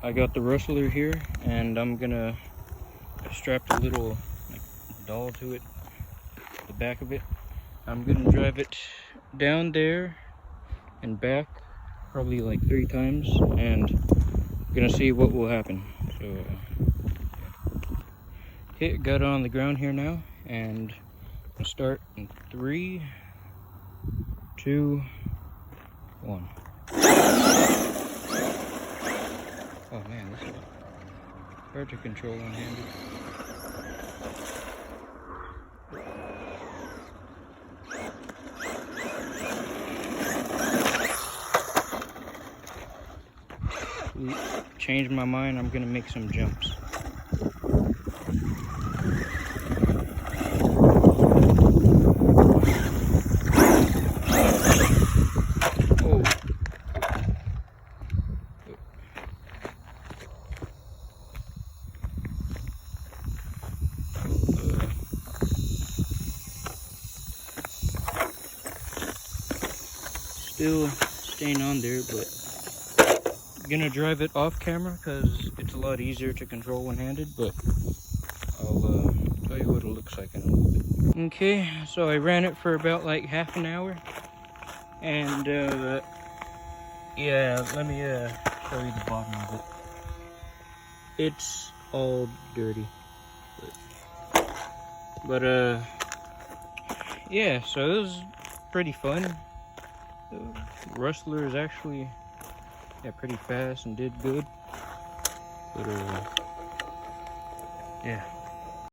I got the Rustler here, and I'm gonna strap a little like doll to it, the back of it. I'm gonna drive it down there and back probably like 3 times, and I'm gonna see what will happen. So okay, got it on the ground here now, and I'll start in 3, 2, 1. Oh man, this is hard to control one-handed. Changed my mind, I'm gonna make some jumps. Oh. Still staying on there, but I'm gonna drive it off camera because it's a lot easier to control one-handed, but I'll tell you what it looks like in a little bit. Okay, so I ran it for about like half an hour, and yeah, let me show you the bottom of it. It's all dirty, but yeah, so it was pretty fun. The Rustler is actually pretty fast and did good, but yeah.